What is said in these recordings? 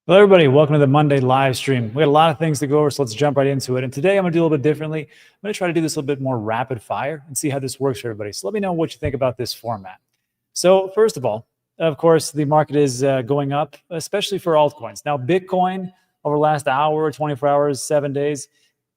Hello, everybody. Welcome to the Monday live stream. We got a lot of things to go over, so let's jump right into it. And today I'm going to do a little bit differently. I'm going to try to do this a little bit more rapid fire and see how this works for everybody. So let me know what you think about this format. So first of all, of course, the market is going up, especially for altcoins. Now, Bitcoin over the last hour, 24 hours, 7 days,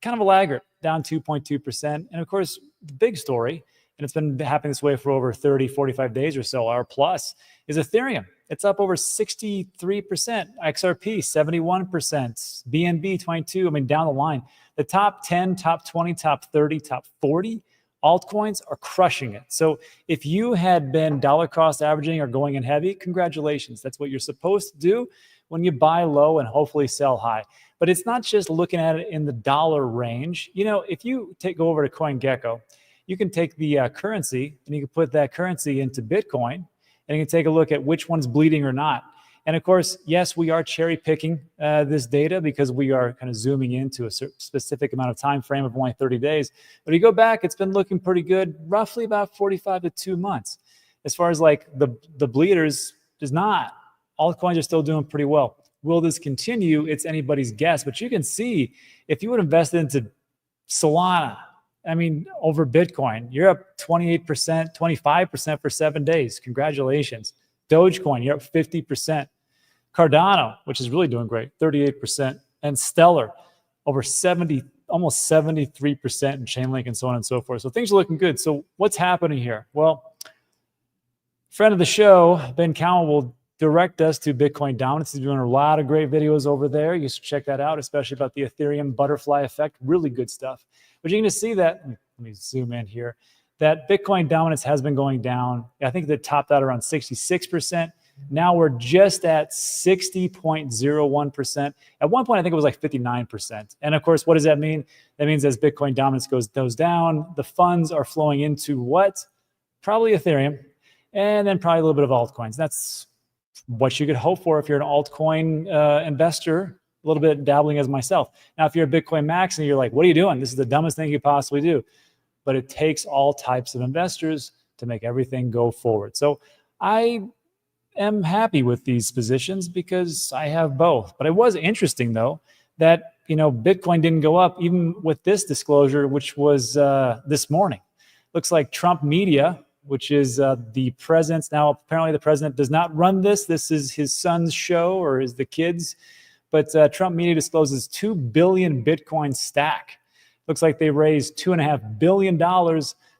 kind of a laggard, down 2.2%. And of course, the big story, and it's been happening this way for over 30, 45 days or so, or plus, is Ethereum. It's up over 63%, XRP 71%, BNB 22%. I mean, down the line, the top 10, top 20, top 30, top 40 altcoins are crushing it. So if you had been dollar cost averaging or going in heavy, congratulations. That's what you're supposed to do when you buy low and hopefully sell high. But it's not just looking at it in the dollar range. You know, if you go over to CoinGecko, you can take the currency and you can put that currency into Bitcoin, and you can take a look at which one's bleeding or not. And of course, yes, we are cherry picking this data because we are kind of zooming into a specific amount of time frame of only 30 days. But if you go back, it's been looking pretty good, roughly about 45 to 2 months. As far as like the bleeders, does not. Altcoins are still doing pretty well. Will this continue? It's anybody's guess. But you can see if you would invest into Solana, I mean, over Bitcoin, you're up 28%, 25% for 7 days. Congratulations. Dogecoin, you're up 50%. Cardano, which is really doing great, 38%. And Stellar, over 70, almost 73% in Chainlink and so on and so forth. So things are looking good. So what's happening here? Well, friend of the show, Ben Cowan, will direct us to Bitcoin dominance. He's doing a lot of great videos over there. You should check that out, especially about the Ethereum butterfly effect. Really good stuff. But you're going to see that, let me zoom in here, that Bitcoin dominance has been going down. I think that topped out around 66%. Now we're just at 60.01%. At one point, I think it was like 59%. And of course, what does that mean? That means as Bitcoin dominance goes down, the funds are flowing into what? Probably Ethereum, and then probably a little bit of altcoins. That's what you could hope for if you're an altcoin investor, a little bit dabbling as myself. Now, if you're a Bitcoin max and you're like, what are you doing? This is the dumbest thing you could possibly do. But it takes all types of investors to make everything go forward. So I am happy with these positions because I have both. But it was interesting, though, that, you know, Bitcoin didn't go up even with this disclosure, which was this morning. Looks like Trump Media, which is the president's. Now, apparently the president does not run this. This is his son's show or is the kids. But Trump Media discloses 2 billion Bitcoin stack. Looks like they raised $2.5 billion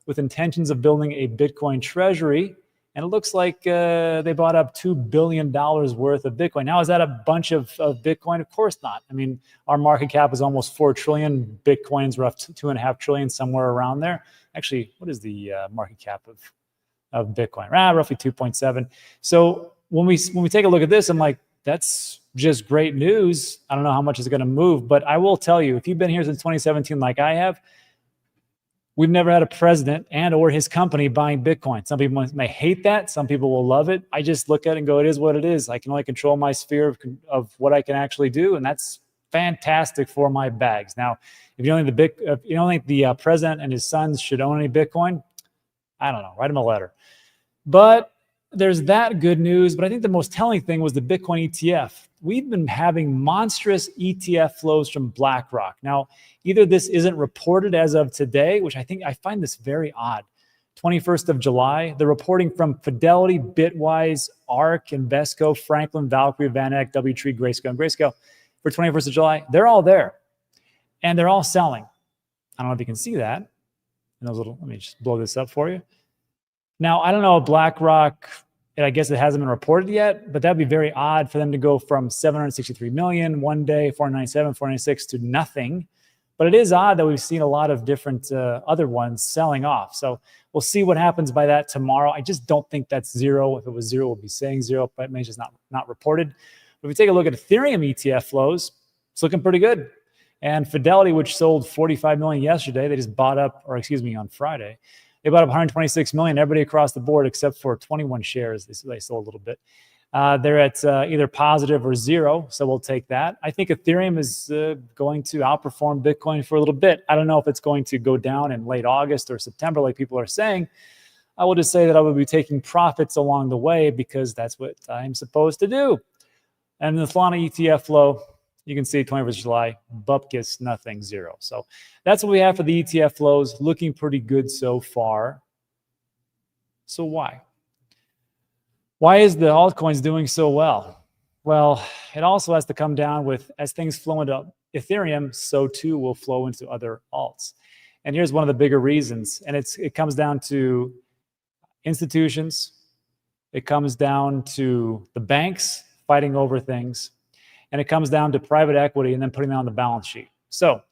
with intentions of building a Bitcoin treasury. And it looks like they bought up $2 billion worth of Bitcoin. Now, is that a bunch of Bitcoin? Of course not. I mean, our market cap is almost 4 trillion. Bitcoin's rough 2.5 trillion, somewhere around there. Actually, what is the market cap of Bitcoin? Roughly 2.7. So when we take a look at this, I'm like, that's just great news. I don't know how much it's going to move, but I will tell you, if you've been here since 2017 like I have, we've never had a president and or his company buying Bitcoin. Some people may hate that. Some people will love it. I just look at it and go, it is what it is. I can only control my sphere of what I can actually do, and that's fantastic for my bags. Now, if you don't think the president and his sons should own any Bitcoin, I don't know. Write him a letter. But there's that good news. But I think the most telling thing was the Bitcoin ETF. We've been having monstrous ETF flows from BlackRock. Now, either this isn't reported as of today, which I find this very odd. 21st of July, the reporting from Fidelity, Bitwise, ARK, Invesco, Franklin, Valkyrie, VanEck, WTree, Grayscale, and Grayscale for 21st of July. They're all there. And they're all selling. I don't know if you can see that. Let me just blow this up for you. Now, I don't know if BlackRock, I guess it hasn't been reported yet, but that'd be very odd for them to go from 763 million one day, 497, 496 to nothing. But it is odd that we've seen a lot of different other ones selling off. So we'll see what happens by that tomorrow. I just don't think that's zero. If it was zero, we'll be saying zero, but maybe it's just not reported. But if we take a look at Ethereum ETF flows, it's looking pretty good. And Fidelity, which sold 45 million yesterday, they just bought up, or excuse me, on Friday. They bought up 126 million, everybody across the board except for 21 shares. They sold a little bit. They're at either positive or zero, so we'll take that. I think Ethereum is going to outperform Bitcoin for a little bit. I don't know if it's going to go down in late August or September like people are saying. I will just say that I will be taking profits along the way because that's what I'm supposed to do. And the Solana ETF flow, you can see 21st July, bupkis, nothing, zero. So that's what we have for the ETF flows. Looking pretty good so far. So why? Why is the altcoins doing so well? Well, it also has to come down with, as things flow into Ethereum, so too will flow into other alts. And here's one of the bigger reasons. And it comes down to institutions. It comes down to the banks fighting over things. And it comes down to private equity and then putting that on the balance sheet. So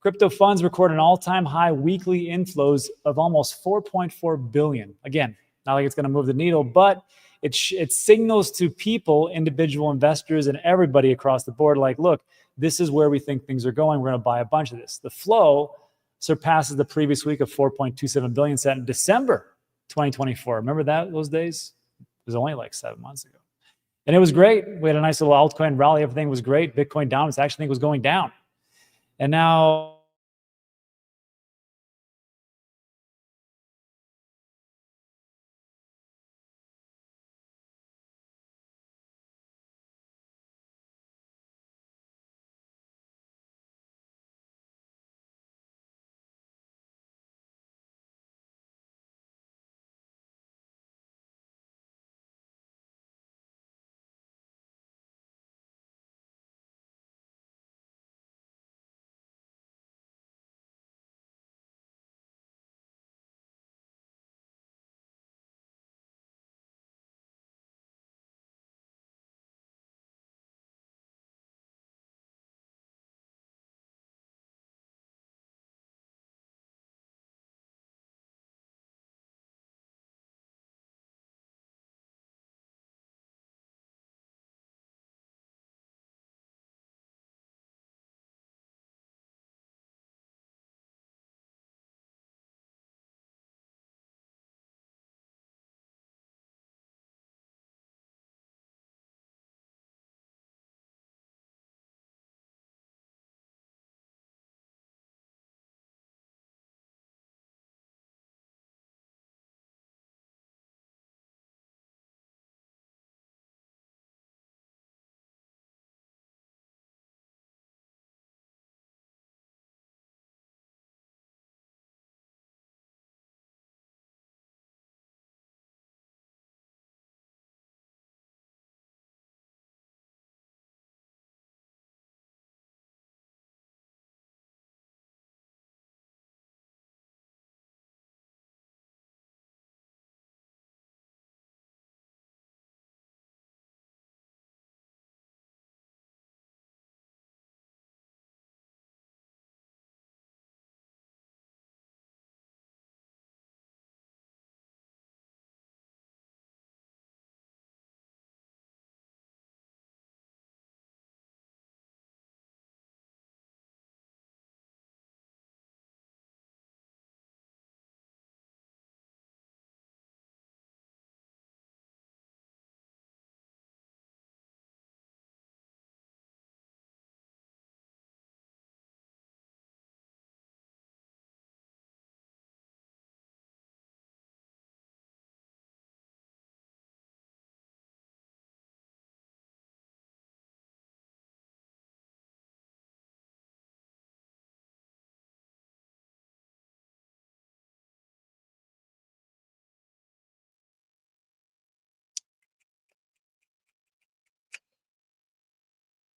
crypto funds record an all-time high weekly inflows of almost 4.4 billion. Again, not like it's going to move the needle, but it signals to people, individual investors, and everybody across the board, like, look, this is where we think things are going. We're going to buy a bunch of this. The flow surpasses the previous week of 4.27 billion set in December 2024. Remember those days? It was only like 7 months ago. And it was great. We had a nice little altcoin rally. Everything was great. Bitcoin dominance actually was going down. And now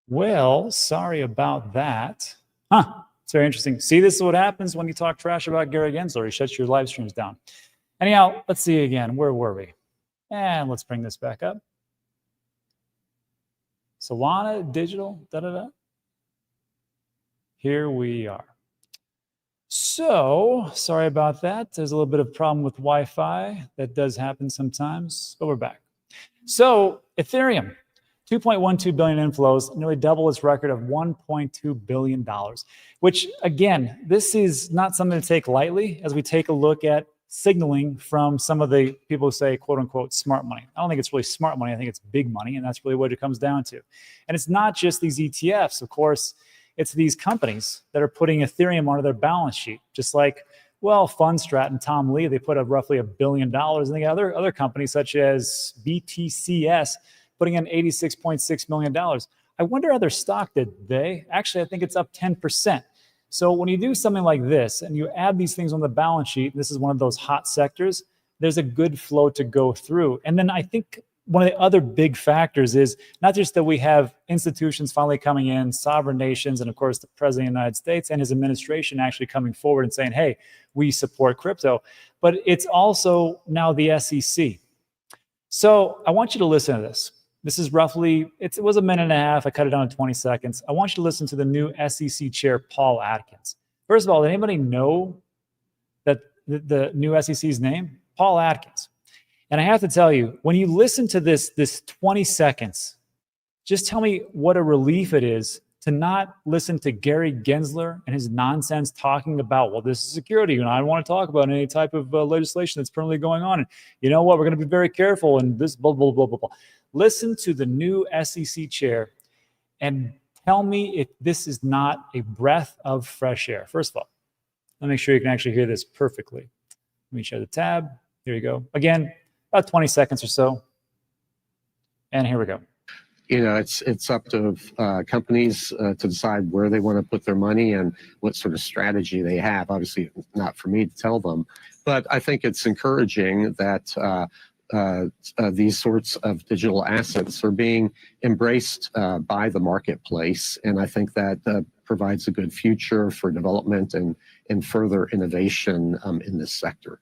well, sorry about that. It's very interesting. See, this is what happens when you talk trash about Gary Gensler. He shuts your live streams down. Anyhow, let's see again. Where were we? And let's bring this back up. Solana, digital, Here we are. So, sorry about that. There's a little bit of problem with Wi-Fi. That does happen sometimes, but we're back. So, Ethereum. 2.12 billion inflows, nearly double its record of $1.2 billion, which again, this is not something to take lightly as we take a look at signaling from some of the people who say, quote unquote, smart money. I don't think it's really smart money. I think it's big money. And that's really what it comes down to. And it's not just these ETFs. Of course, it's these companies that are putting Ethereum onto their balance sheet, just like, well, Fundstrat and Tom Lee, they put up roughly $1 billion. And the other companies such as BTCS putting in $86.6 million. I wonder how their stock did today. Actually, I think it's up 10%. So when you do something like this and you add these things on the balance sheet, this is one of those hot sectors, there's a good flow to go through. And then I think one of the other big factors is not just that we have institutions finally coming in, sovereign nations, and of course the President of the United States and his administration actually coming forward and saying, hey, we support crypto, but it's also now the SEC. So I want you to listen to this. This is roughly, it was a minute and a half. I cut it down to 20 seconds. I want you to listen to the new SEC chair, Paul Atkins. First of all, did anybody know that the new SEC's name? Paul Atkins. And I have to tell you, when you listen to this 20 seconds, just tell me what a relief it is to not listen to Gary Gensler and his nonsense talking about, well, this is security, and I don't want to talk about any type of legislation that's currently going on. And you know what? We're going to be very careful, and this blah, blah, blah, blah, blah. Listen to the new SEC chair and tell me if this is not a breath of fresh air. First of all, let me make sure you can actually hear this perfectly. Let me share the tab. Here you go. Again, about 20 seconds or so. And here we go. You know, it's up to companies to decide where they want to put their money and what sort of strategy they have. Obviously, not for me to tell them, but I think it's encouraging that these sorts of digital assets are being embraced by the marketplace, and I think that provides a good future for development and further innovation in this sector.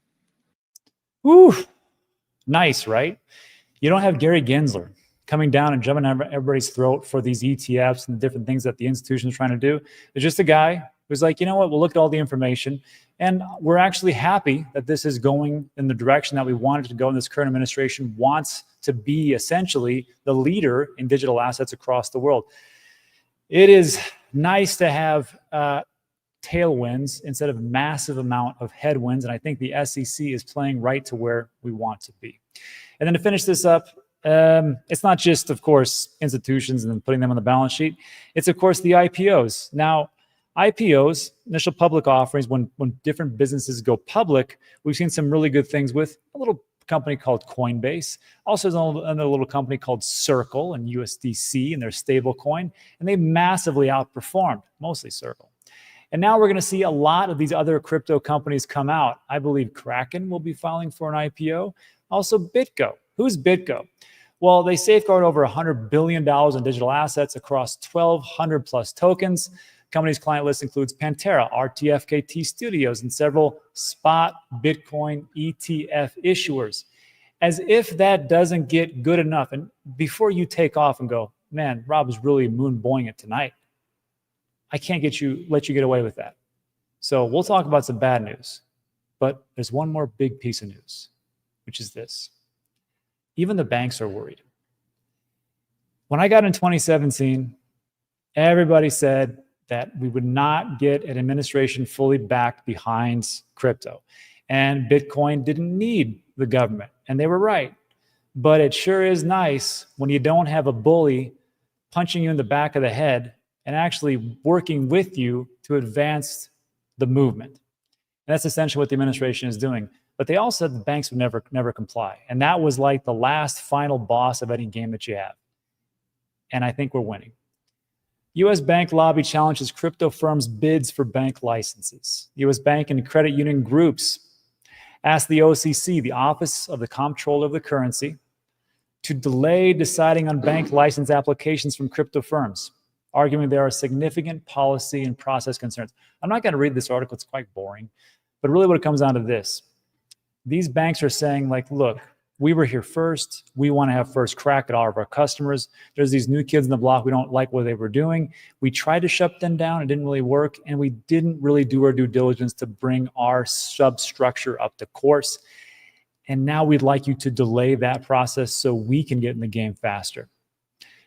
Woo! Nice, right? You don't have Gary Gensler coming down and jumping on everybody's throat for these ETFs and different things that the institution is trying to do. It's just a guy who's like, you know what, we'll look at all the information, and we're actually happy that this is going in the direction that we wanted to go, and this current administration wants to be essentially the leader in digital assets across the world. It is nice to have tailwinds instead of massive amount of headwinds, and I think the SEC is playing right to where we want to be. And then to finish this up, it's not just, of course, institutions and then putting them on the balance sheet. It's, of course, the IPOs. Now, IPOs, initial public offerings, when different businesses go public, we've seen some really good things with a little company called Coinbase. Also, there's another little company called Circle and USDC and their stable coin, and they massively outperformed, mostly Circle. And now we're going to see a lot of these other crypto companies come out. I believe Kraken will be filing for an IPO. Also, BitGo. Who's BitGo? Well, they safeguard over $100 billion in digital assets across 1,200 plus tokens. Company's client list includes Pantera, RTFKT Studios, and several spot Bitcoin ETF issuers. As if that doesn't get good enough, and before you take off and go, man, Rob is really moon boying it tonight, I can't let you get away with that. So we'll talk about some bad news, but there's one more big piece of news, which is this. Even the banks are worried. When I got in 2017, everybody said that we would not get an administration fully backed behind crypto, and Bitcoin didn't need the government, and they were right. But it sure is nice when you don't have a bully punching you in the back of the head and actually working with you to advance the movement. And that's essentially what the administration is doing. But they also said the banks would never comply. And that was like the last final boss of any game that you have. And I think we're winning. U.S. bank lobby challenges crypto firms' bids for bank licenses. U.S. bank and credit union groups asked the OCC, the Office of the Comptroller of the Currency, to delay deciding on bank license applications from crypto firms, arguing there are significant policy and process concerns. I'm not going to read this article. It's quite boring. But really what it comes down to this. These banks are saying, like, look, we were here first. We want to have first crack at all of our customers. There's these new kids in the block. We don't like what they were doing. We tried to shut them down. It didn't really work. And we didn't really do our due diligence to bring our substructure up to course. And now we'd like you to delay that process so we can get in the game faster.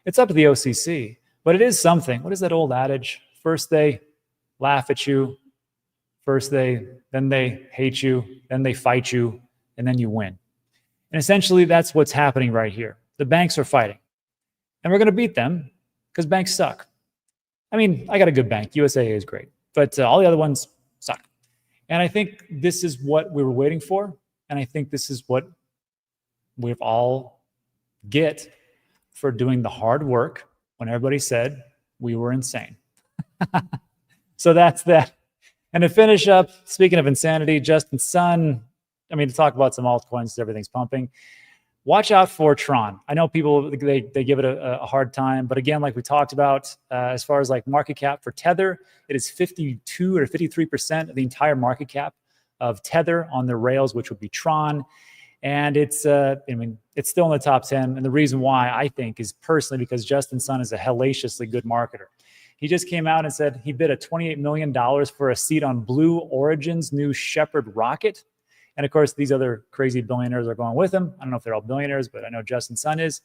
It's up to the OCC, but it is something. What is that old adage? First they laugh at you. Then they hate you. Then they fight you. And then you win. And essentially, that's what's happening right here. The banks are fighting. And we're going to beat them because banks suck. I mean, I got a good bank. USAA is great. But all the other ones suck. And I think this is what we were waiting for. And I think this is what we've all get for doing the hard work when everybody said we were insane. So that's that. And to finish up, speaking of insanity, Justin Sun, I mean, to talk about some altcoins, everything's pumping. Watch out for Tron. I know people, they give it a hard time, but again, like we talked about, as far as like market cap for Tether, it is 52 or 53% of the entire market cap of Tether on the rails, which would be Tron. And it's, I mean, it's still in the top 10. And the reason why, I think, is personally because Justin Sun is a hellaciously good marketer. He just came out and said he bid a $28 million for a seat on Blue Origin's new Shepard rocket. And of course, these other crazy billionaires are going with him. I don't know if they're all billionaires, but I know Justin Sun is.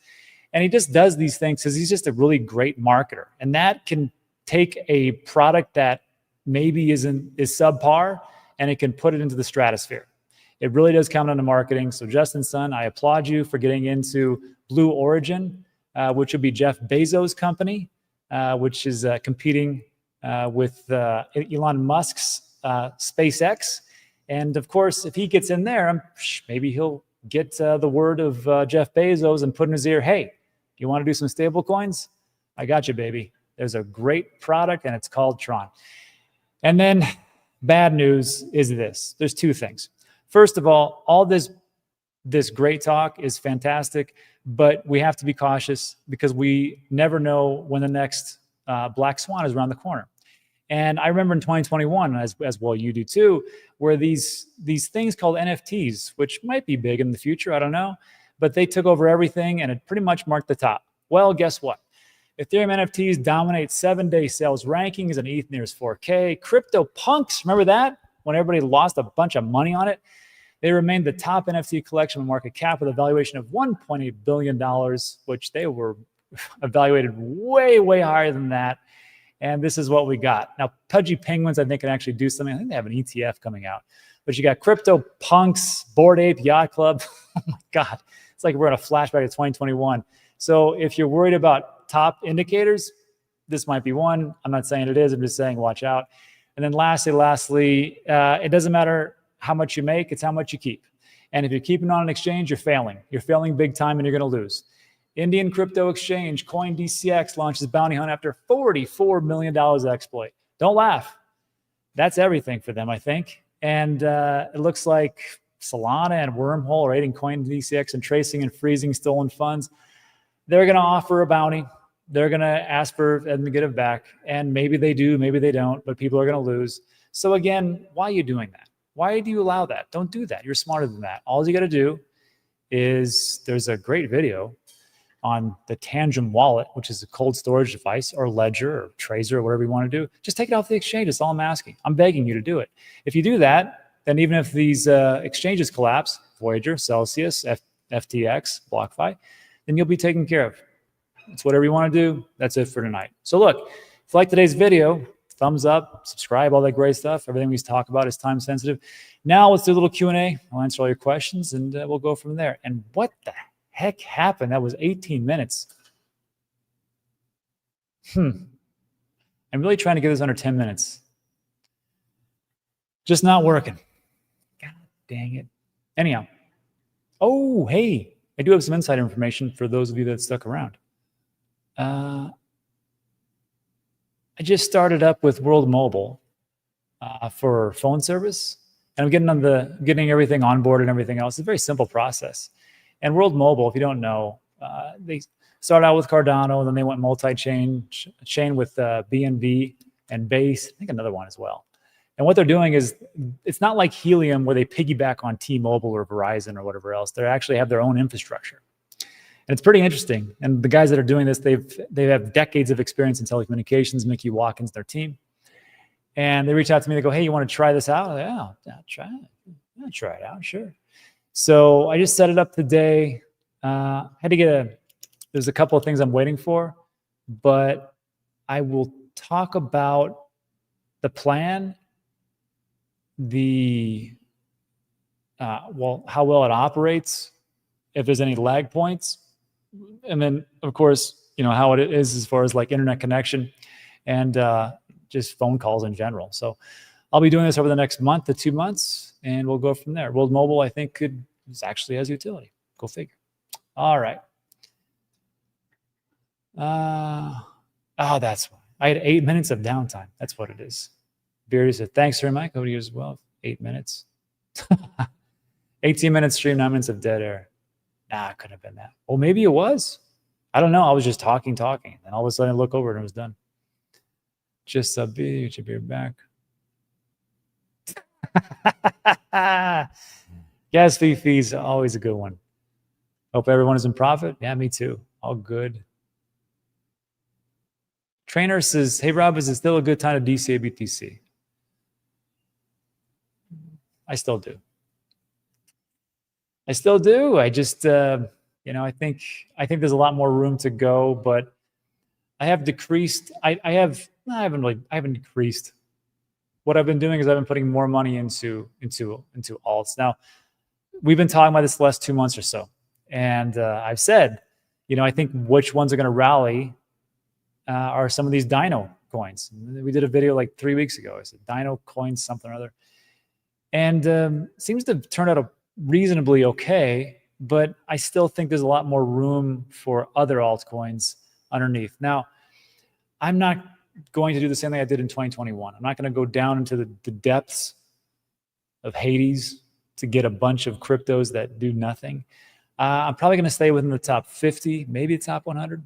And he just does these things because he's just a really great marketer. And that can take a product that maybe is subpar, and it can put it into the stratosphere. It really does come down to marketing. So Justin Sun, I applaud you for getting into Blue Origin, which would be Jeff Bezos' company, which is competing with Elon Musk's SpaceX. And of course, if he gets in there, maybe he'll get the word of Jeff Bezos and put in his ear, hey, you want to do some stable coins? I got you, baby. There's a great product, and it's called Tron. And then bad news is this. There's two things. First of all this great talk is fantastic, but we have to be cautious because we never know when the next black swan is around the corner. And I remember in 2021, as well you do too, where these things called NFTs, which might be big in the future, I don't know, but they took over everything and it pretty much marked the top. Well, guess what? Ethereum NFTs dominate 7-day sales rankings and ETH nears 4K. CryptoPunks, remember that? When everybody lost a bunch of money on it? They remained the top NFT collection with market cap with a valuation of $1.8 billion, which they were evaluated way, way higher than that. And this is what we got. Now, Pudgy Penguins, I think, can actually do something. I think they have an ETF coming out. But you got CryptoPunks, Bored Ape Yacht Club. Oh, my God. It's like we're in a flashback of 2021. So if you're worried about top indicators, this might be one. I'm not saying it is. I'm just saying watch out. And then lastly, it doesn't matter how much you make. It's how much you keep. And if you're keeping on an exchange, you're failing. You're failing big time, and you're going to lose. Indian crypto exchange CoinDCX launches bounty hunt after $44 million exploit. Don't laugh. That's everything for them, I think. And it looks like Solana and Wormhole are aiding CoinDCX and tracing and freezing stolen funds. They're going to offer a bounty. They're going to ask for them to get it back. And maybe they do, maybe they don't, but people are going to lose. So again, why are you doing that? Why do you allow that? Don't do that. You're smarter than that. All you got to do is, there's a great video on the TANGEM wallet, which is a cold storage device, or Ledger or Tracer or whatever you want to do. Just take it off the exchange. That's all I'm asking. I'm begging you to do it. If you do that, then even if these exchanges collapse, Voyager, Celsius, FTX, BlockFi, then you'll be taken care of. It's whatever you want to do. That's it for tonight. So look, if you like today's video, thumbs up, subscribe, all that great stuff. Everything we talk about is time sensitive. Now let's do a little Q&A. I'll answer all your questions, and we'll go from there. And what the heck happened? That was 18 minutes. I'm really trying to get this under 10 minutes. Just not working. God dang it. Anyhow. Oh, hey, I do have some insider information for those of you that stuck around. I just started up with World Mobile for phone service, and I'm getting everything on board and everything else. It's a very simple process. And World Mobile, if you don't know, they started out with Cardano, and then they went multi-chain with BNB and Base, I think another one as well. And what they're doing is, it's not like Helium where they piggyback on T-Mobile or Verizon or whatever else. They actually have their own infrastructure. And it's pretty interesting. And the guys that are doing this, they have decades of experience in telecommunications. Mickey Watkins, their team. And they reach out to me. They go, hey, you want to try this out? I'm like, oh, I'll try it. I'll try it out, sure. So I just set it up today. Had to there's a couple of things I'm waiting for, but I will talk about the plan, how well it operates, if there's any lag points, and then of course, how it is as far as like internet connection and just phone calls in general. So I'll be doing this over the next month to 2 months, and we'll go from there. World Mobile, I think, actually has utility. Go figure. All right. Oh, that's why. I had 8 minutes of downtime. That's what it is. Beardy said, thanks very much. Over to you as well. 8 minutes. 18 minutes stream, 9 minutes of dead air. Nah, it couldn't have been that. Well, maybe it was. I don't know. I was just talking. And all of a sudden I look over and it was done. Just a bit, should be back. Gas fee fees, always a good one. Hope everyone is in profit. Yeah, me too. All good. Trainer says, hey, Rob, is it still a good time to DCA BTC? I still do. I just, I think there's a lot more room to go, but I have decreased. I haven't decreased. What I've been doing is I've been putting more money into alts. Now, we've been talking about this the last 2 months or so, and I've said, I think which ones are going to rally are some of these Dino coins. We did a video like 3 weeks ago. I said Dino coins, something or other, and seems to have turned out reasonably okay. But I still think there's a lot more room for other altcoins underneath. Now, I'm not going to do the same thing I did in 2021. I'm not going to go down into the depths of Hades to get a bunch of cryptos that do nothing. I'm probably going to stay within the top 50, maybe the top 100.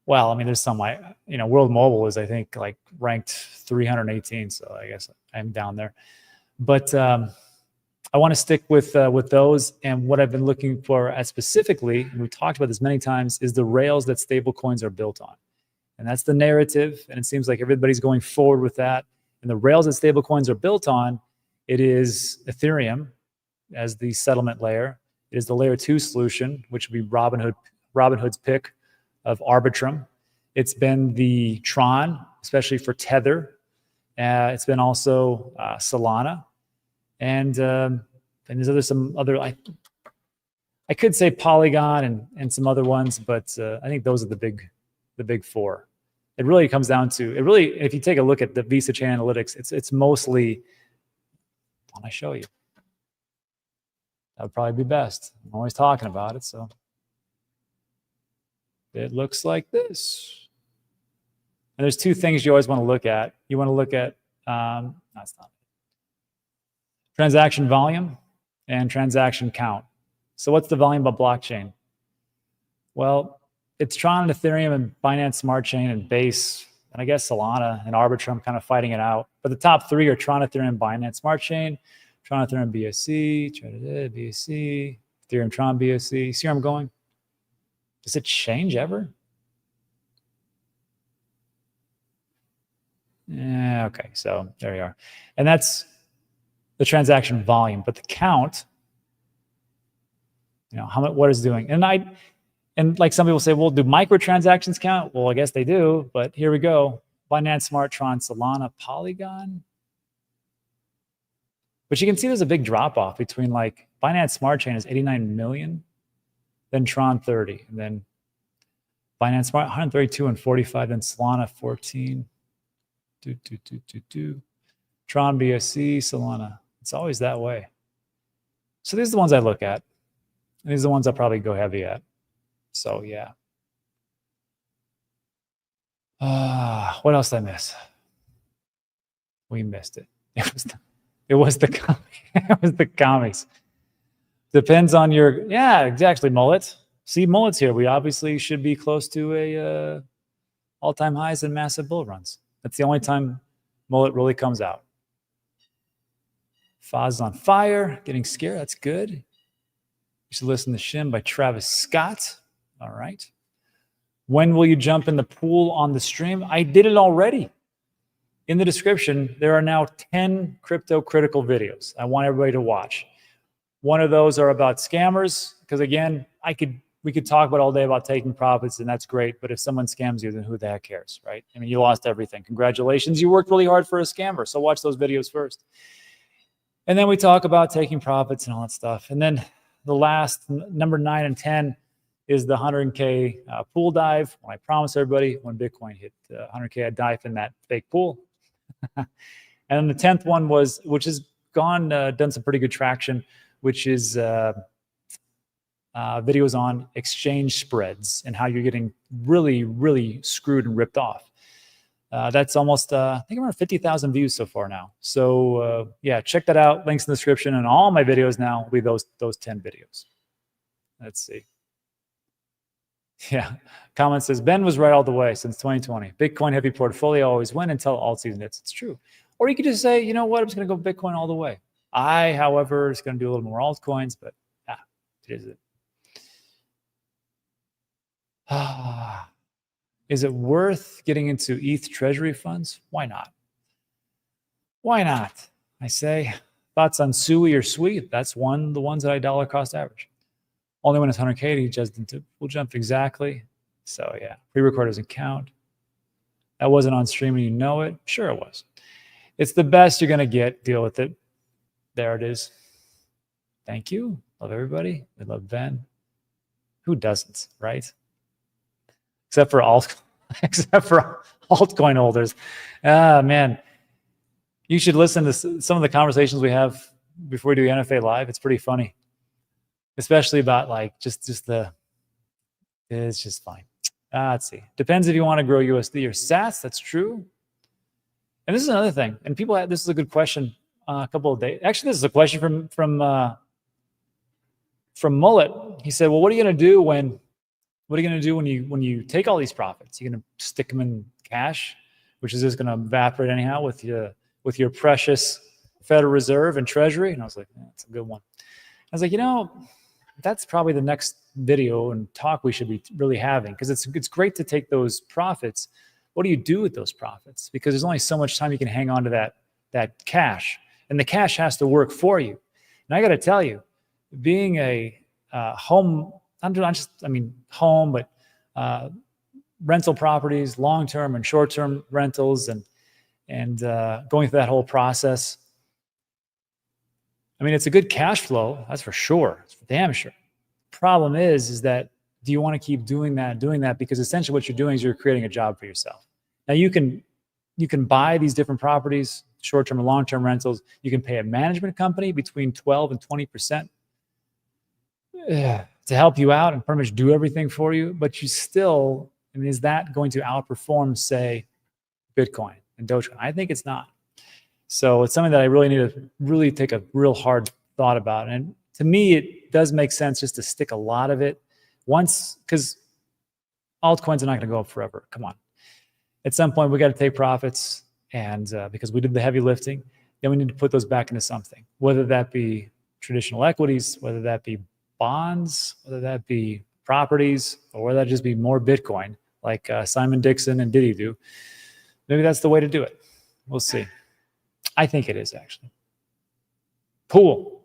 Well, I mean, there's some, World Mobile is, I think, like ranked 318. So I guess I'm down there. But I want to stick with those. And what I've been looking for specifically, and we've talked about this many times, is the rails that stable coins are built on. And that's the narrative. And it seems like everybody's going forward with that. And the rails that stable coins are built on, it is Ethereum as the settlement layer. It is the layer 2 solution, which would be Robinhood's pick of Arbitrum. It's been the Tron, especially for Tether. It's been also Solana. And there's some other, I could say Polygon and some other ones, but I think those are the big four. It really comes down to, if you take a look at the Visa Chain Analytics, it's mostly, when I show you, that would probably be best. I'm always talking about it, so. It looks like this. And there's two things you always want to look at. You want to look at, that's not it. Transaction volume and transaction count. So what's the volume by blockchain? Well, it's Tron and Ethereum and Binance Smart Chain and Base, and I guess Solana and Arbitrum kind of fighting it out. But the top three are Tron, Ethereum, Binance Smart Chain, Tron, Ethereum, BSC, BSC, Ethereum, Tron, BSC. See where I'm going? Does it change ever? Yeah, okay, so there you are. And that's the transaction volume, but the count, how much, what is it doing? And like some people say, well, do microtransactions count? Well, I guess they do, but here we go. Binance Smart, Tron, Solana, Polygon. But you can see there's a big drop off between like Binance Smart Chain is 89 million, then Tron 30, and then Binance Smart 132 and 45, then Solana 14. Tron, BSC, Solana. It's always that way. So these are the ones I look at. These are the ones I'll probably go heavy at. So yeah. What else did I miss? We missed it. It was the comics. Depends on your, yeah, exactly, Mullet. See, Mullet's here. We obviously should be close to a all-time highs and massive bull runs. That's the only time Mullet really comes out. Foz on fire, getting scared. That's good. You should listen to Shim by Travis Scott. All right. When will you jump in the pool on the stream? I did it already. In the description, there are now 10 crypto critical videos I want everybody to watch. One of those are about scammers, because again, we could talk about all day about taking profits, and that's great. But if someone scams you, then who the heck cares, right? I mean, you lost everything. Congratulations, you worked really hard for a scammer. So watch those videos first. And then we talk about taking profits and all that stuff. And then the last, number 9 and 10, is the 100K pool dive. When I promised everybody when Bitcoin hit 100K, I'd dive in that fake pool. And then the 10th one was, which has done some pretty good traction, which is videos on exchange spreads and how you're getting really, really screwed and ripped off. That's almost, I think around 50,000 views so far now. So yeah, check that out. Links in the description, and all my videos now will be those 10 videos. Let's see. Yeah, comment says, Ben was right all the way since 2020. Bitcoin heavy portfolio always win until alt season hits. It's true. Or you could just say, you know what, I'm just going to go Bitcoin all the way. I, however, is going to do a little more altcoins, but it is it. Is it worth getting into ETH treasury funds? Why not? Why not? I say, thoughts on SUI or SWI? That's the ones that I dollar cost average. Only when it's 100K, he just will jump exactly. So yeah, pre-record doesn't count. That wasn't on stream and you know it. Sure it was. It's the best you're going to get. Deal with it. There it is. Thank you. Love everybody. We love Ben. Who doesn't, right? Except for altcoin holders. Man, you should listen to some of the conversations we have before we do the NFA live. It's pretty funny, especially about like just it's just fine. Let's see. Depends if you want to grow USD or Sats. That's true. And this is another thing. And people have, this is a good question. A couple of days. Actually, this is a question from Mullet. He said, "Well, what are you going to do when you take all these profits? You're going to stick them in cash, which is just going to evaporate anyhow with your precious Federal Reserve and Treasury?" And I was like, "That's a good one." I was like, that's probably the next video and talk we should be really having, because it's great to take those profits. What do you do with those profits? Because there's only so much time you can hang on to that cash, and the cash has to work for you. And I got to tell you, being a home, home, but rental properties, long-term and short-term rentals, and going through that whole process. I mean, it's a good cash flow, that's for sure. It's for damn sure. Problem is that do you want to keep doing that? Because essentially what you're doing is you're creating a job for yourself. Now you can buy these different properties, short-term and long-term rentals. You can pay a management company between 12 and 20% to help you out and pretty much do everything for you. But you still, is that going to outperform, say, Bitcoin and Dogecoin? I think it's not. So it's something that I really need to really take a real hard thought about. And to me, it does make sense just to stick a lot of it once, because altcoins are not going to go up forever. Come on. At some point, we got to take profits, and because we did the heavy lifting, then we need to put those back into something, whether that be traditional equities, whether that be bonds, whether that be properties, or whether that just be more Bitcoin, like Simon Dixon and Diddy do. Maybe that's the way to do it. We'll see. I think it is, actually. Pool.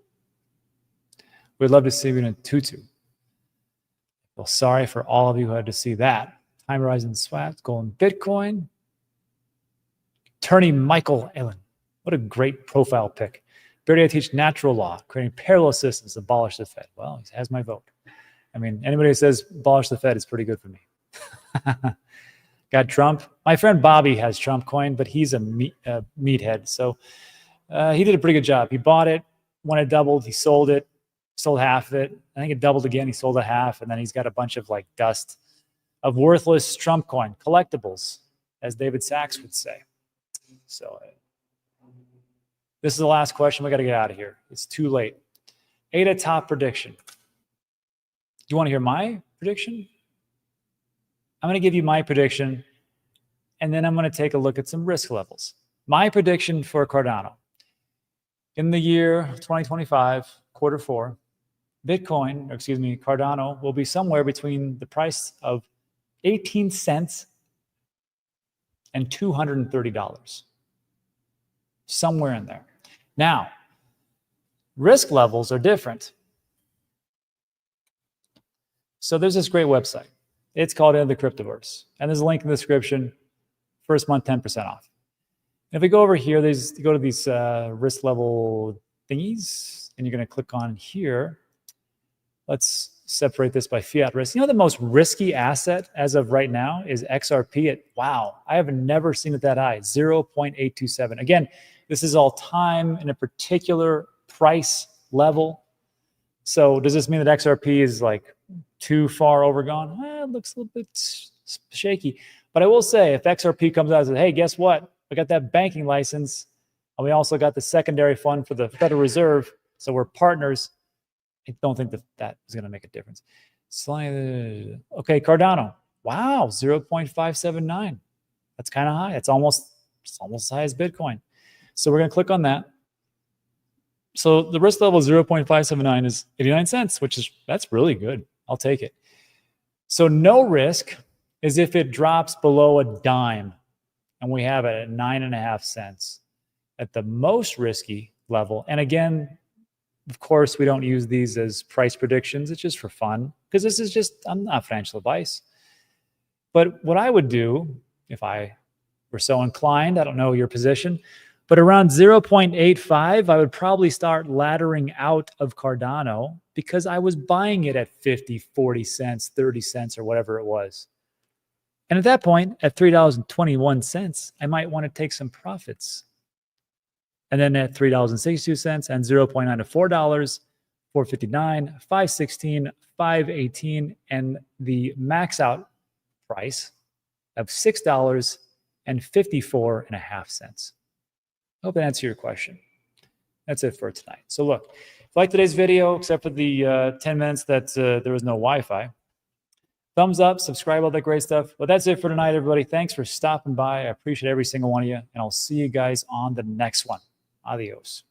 We'd love to see you in a tutu. Well, sorry for all of you who had to see that. Time Horizon Swaps, Golden Bitcoin. Attorney Michael Allen. What a great profile pic. Barely I teach natural law, creating parallel systems to abolish the Fed. Well, he has my vote. I mean, anybody who says abolish the Fed is pretty good for me. Got Trump. My friend Bobby has Trump coin, but he's a meathead. So he did a pretty good job. He bought it. When it doubled, he sold it. Sold half of it. I think it doubled again. He sold a half. And then he's got a bunch of like dust of worthless Trump coin, collectibles, as David Sachs would say. So this is the last question. We got to get out of here. It's too late. ADA top prediction. Do you want to hear my prediction? I'm going to give you my prediction, and then I'm going to take a look at some risk levels. My prediction for Cardano. In the year 2025, quarter four, Cardano will be somewhere between the price of 18 cents and $230. Somewhere in there. Now, risk levels are different. So there's this great website. It's called Into the CRYPTOVERSE. And there's a link in the description. First month, 10% off. If we go over here, you go to these risk level thingies, and you're going to click on here. Let's separate this by fiat risk. You know, the most risky asset as of right now is XRP at, wow, I have never seen it that high, 0.827. Again, this is all time in a particular price level. So does this mean that XRP is like too far overgone? It looks a little bit shaky. But I will say, if XRP comes out and says, hey, guess what? We got that banking license, and we also got the secondary fund for the Federal Reserve, so we're partners. I don't think that is going to make a difference. Okay, Cardano. Wow, 0.579. That's kind of high. It's almost as high as Bitcoin. So we're going to click on that. So the risk level 0.579 is 89 cents, that's really good. I'll take it. So no risk is if it drops below a dime, and we have it at 9.5 cents at the most risky level. And again, of course, we don't use these as price predictions. It's just for fun, because this is just, I'm not financial advice. But what I would do if I were so inclined, I don't know your position, but around 0.85, I would probably start laddering out of Cardano, because I was buying it at 50, 40 cents, 30 cents, or whatever it was. And at that point, at $3.21, I might want to take some profits. And then at $3.62 and 0.9 to $4, $4.59, $5.16, $5.18, and the max out price of $6.54.5. I hope that answers your question. That's it for tonight. So look, if you like today's video, except for the 10 minutes that there was no Wi-Fi, thumbs up, subscribe, all that great stuff. But that's it for tonight, everybody. Thanks for stopping by. I appreciate every single one of you, and I'll see you guys on the next one. Adios.